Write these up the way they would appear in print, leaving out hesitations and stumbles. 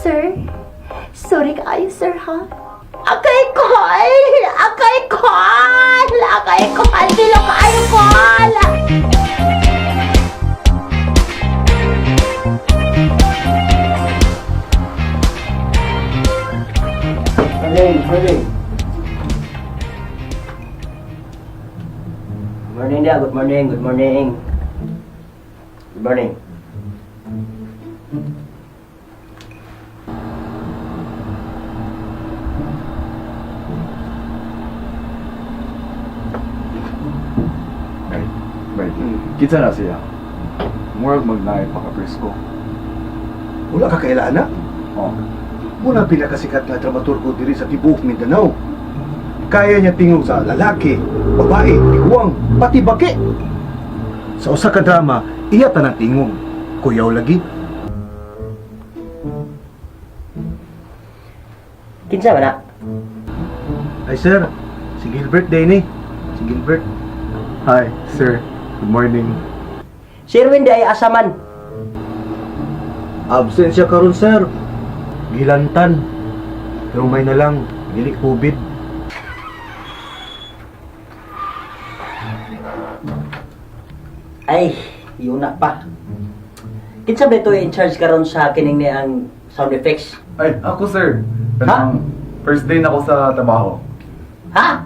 Sir, sorry kaayo, sir, ha? Akay kol! Akay kol! Akay kol! Dilo kaayo kol! Morning. Morning dia, good morning. Good morning. Bay, kita na siya. Murag mag-night maka-presko. Wala ka kailan na? Oh, Muna pinakasikat na dramaturgo diri sa tibuok Mindanao. Kaya niya tingog sa lalaki, babae, tiguang, pati baki. Sa usa ka drama, iya ta ng tingog. Kuyaw lagi. Kinsa ba na? Ay sir, si Gilbert day ni. Si Gilbert. hi, sir. Good morning. Si Erwin di ay asaman. Absent siya karon sir. Gilantan. Pero may na lang, dili COVID. Ay, yun na pa. Kinsa ba ito in charge karon sa kining ni ang sound effects? Ay, ako sir. Ha? First day na ako sa trabaho. Ha?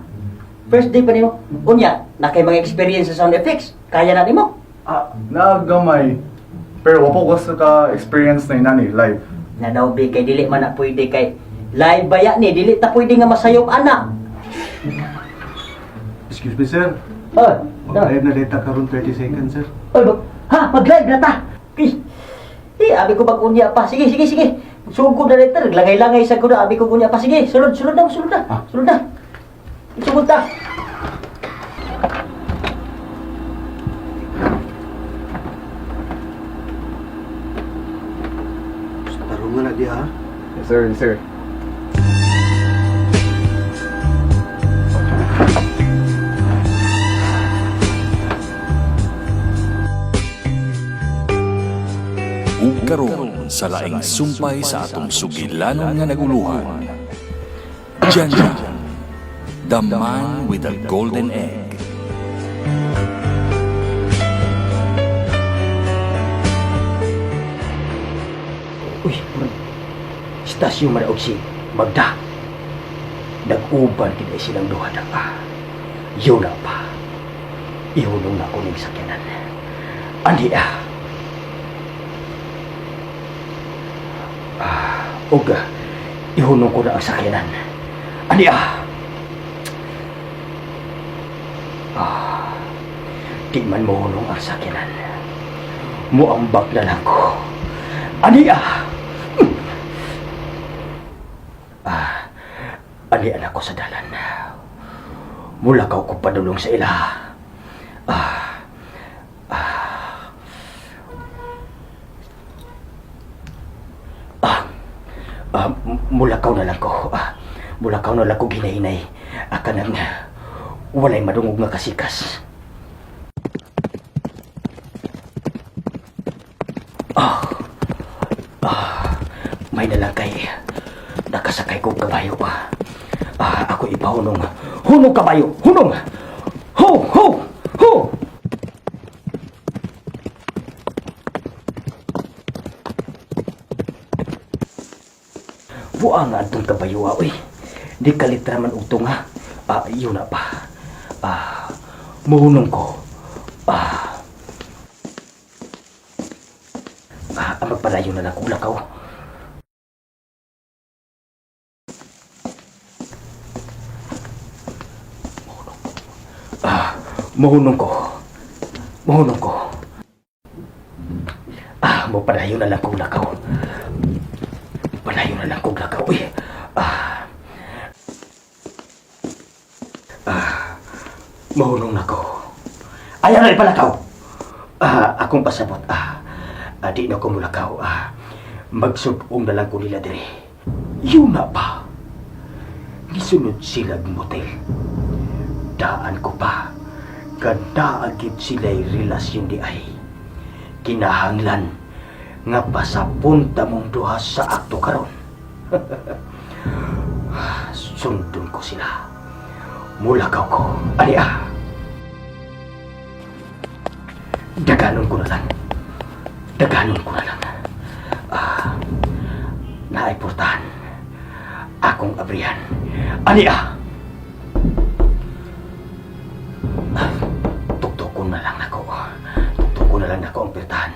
First day pa nimo? Unya, na kay mga experience sa sound effects. Kaya na nimo? Nagamay. Pero wapo ko sa ka-experience na inani, live. Na daw bi kay dili man na pwede kay live baya ni dili ta pwede nga masayop anak. Excuse me sir. Oh, Mag-live na data karon 30 seconds sir. ha, mag-live na ta. Abi ko bag unya pa. Sige. Sugod na letter, langay-langay sa kuda. Abi ko unya pa. Sige, sulod na. Sulod na. Sugod ta. Tarungan na di ha. Yes, sir. Ug karon sa laing sumpay sa atong sugilanon nga naguluhan. Diyan na, the man with the golden egg. Uy, stasyon man og si Magda. Nag-uban kita silang duha na pa. Yun na pa. Ihulong na ko ning sakyanan. Andi Uga, ihunong ko na ang sakyanan. Andi di man mo hunong ang sakyanan. Muambak na lang ko. Andi Andi ako sa dalan. Mulakaw ko padulong sa ila. Mulakaw na lang ko. Mulakaw na lang ko ginahinay. Kanang walay madungog nga kasikas. May nalang kay nakasakay kong kabayo. Ako ipahunong. Hunong kabayo! Hunong! Ho! Ho! Ho! Buang nga itong kabayo, uy. Di kalitra man utong, ha. Yun na pa. Muhunong ko. Magpalayo na lang kung lakaw. Muhunong ko. Magpalayo na lang kung lakaw. Uy. Mahunong na ko. Ayaw na rin palakaw. Akong pasabot. Di na ko mulakaw. Magsubong na lang ko nila dire. Yun na pa. Gisunod sila motel. Daan ko pa. Kada agit sila'y relasyon di ay. Kinahanglan nga pasapunta mong duha sa akto karon. Sundon ko sila. Mulakaw ko. Ania. Daganon ko na lang. Naipurtahan. Akong abrihan. Ania. Tuktok ko na lang nako ang pirtahan.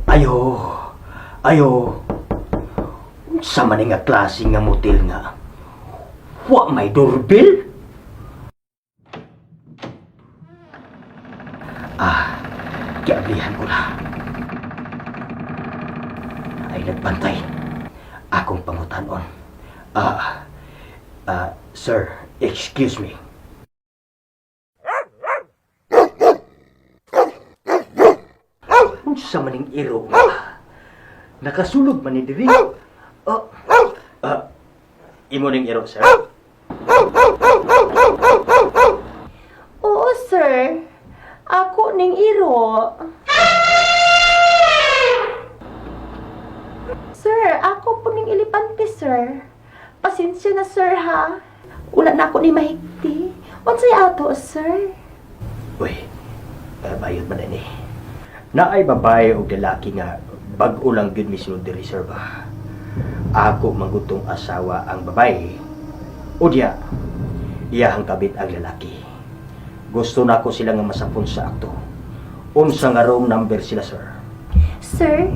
Ayo. Sa maning nga klase nga motel nga. Wa may doorbell? Kiablihan ko na. Ay nagbantay. Akong pangutanon. Sir, excuse me. Sa maning iro nga. Nakasulog man ni diri. Imo ning iro, sir. Oo, sir. Ako ning iro. Sir, ako po ning ilipante, sir. Pasensya na, sir, ha? Wala na ako ni mahigti. Unsay ato, sir? Uy, bayot man ini. Naay babae o lalaki nga bag-o lang gyud misulod diri, sir ba? Ako manggutong asawa ang babae. O diya, iyahang kabit ang lalaki. Gusto na ko sila nga masapon sa akto. Unsa nga room number sila, sir? Sir,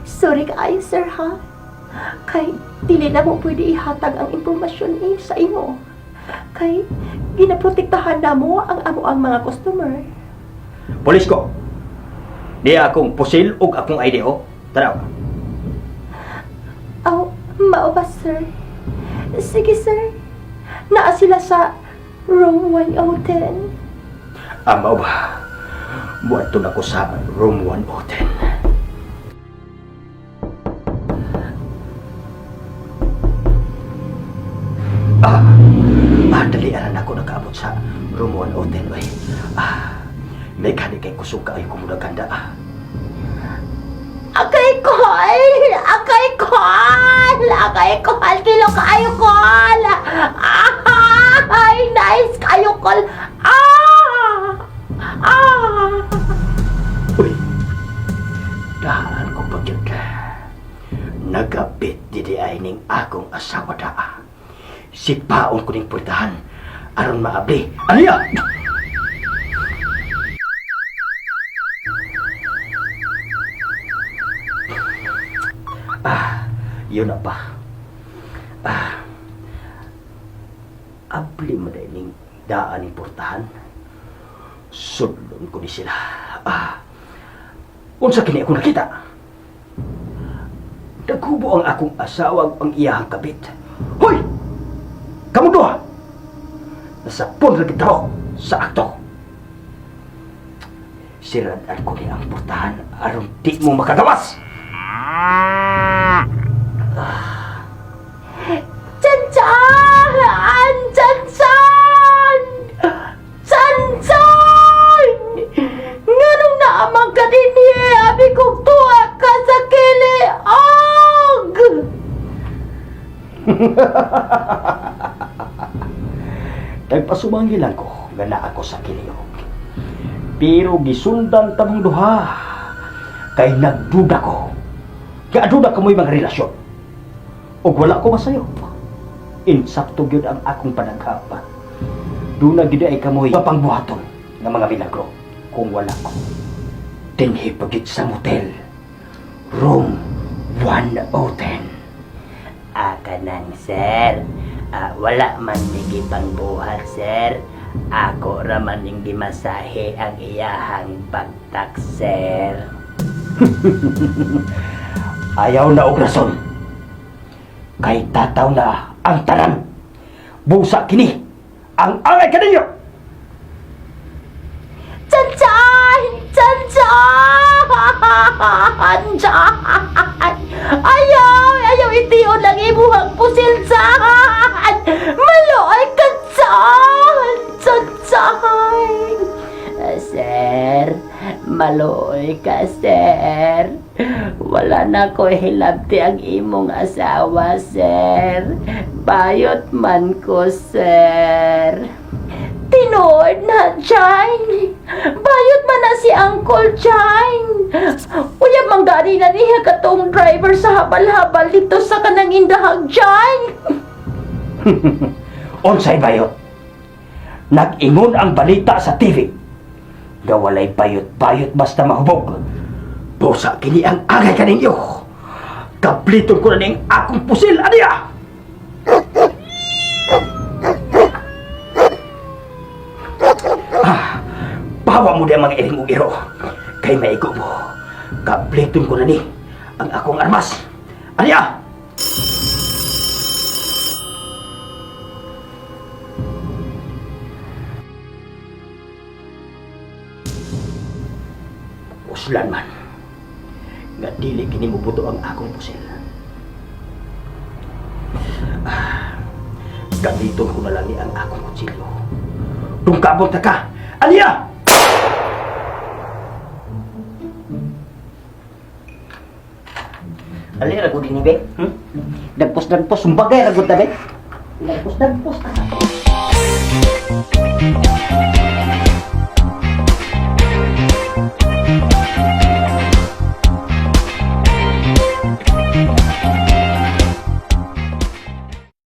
sorry kaayo, sir, ha? Kay, dili na mo pwede ihatag ang impormasyon sa imo. Kay, ginaprotektahan na mo ang amo ang mga customer. Polis ko! Di akong pusil ug akong ID, o? Tanaw. Aw, mao ba, sir? Sige, sir. Naa sila sa room 110. Mao ba? Buhaton ako sa room 110. Dalian ako nakaabot sa room 110, bay. May kani kay kusog kaayo kumudaganda. Akay kol, kilo kaayo kol. Ay, nice kayo kol. Uy, daan ko pagyod ka. Nagabit didi ay ning akong asawa daa. Sipaon ko ning purtahan aron maabli. Aniya! Yun na pa. Abli mo na ning daan ning purtahan. Sudlon ko ni sila. Unsa kini ako nakita? Nagkubo ang akong asawa ang iyahang kabit. Hoy! Kamu duha! Nasapon na kita sa akto. Siradan ko ni ang purtahan aron di mo makagawas. Chanchan! Nganong naamang ka din abi kong tuwa ka sa kiliog! Nagpasumangilan ko nga naa ako sa kiliog. Pero gisundan tamong duha. Kay nagduda ko. Kaya duda ka mo'y mga relasyon. O wala ko masayo. Insakto yun ang akong panagkapa. Doon na gida ay kamoy mapangbuhaton ng mga milagro. Kung wala ko. Tinhi pagit sa motel. Room 110. Kanang sir, wala man nigi pangbuhat sir. Ako raman ning gimasahe ang iyahang pagtak sir. Ayaw na og rason. Kay tataw na ang tanan. Busa kini ang angay kaninyo. Chanchan! Ayaw itiyo lang ibuhang pusilsan! Maloy ka, Chanchan! Sir, maloy ka sir. wala na ko hilabti ang imong asawa, sir. Bayot man ko, sir. Tinood na, Jane. Bayot man na si Uncle Jane. Uyab mang gani na niya katong driver sa habal-habal dito sa kanang indahag, Jane. Unsay bayot? Nag-ingon ang balita sa TV. Nga walay bayot-bayot basta mahubog. Busa kini ang agay kaninyo. Kapliton ko na ning akong pusil, aniya! Bawa mo di ang mga iring ugiro. Kay maigo mo. Kapliton ko na ni ang akong armas. Aniya! Uslan man. Nga dili kini mubuto ang akong pusil. Gamiton ko na lang ni ang akong kutsilyo. Tungkabot na ka! Aniya! Ali rago din be. Dagpos sumbagay rago ta be. Dagpos.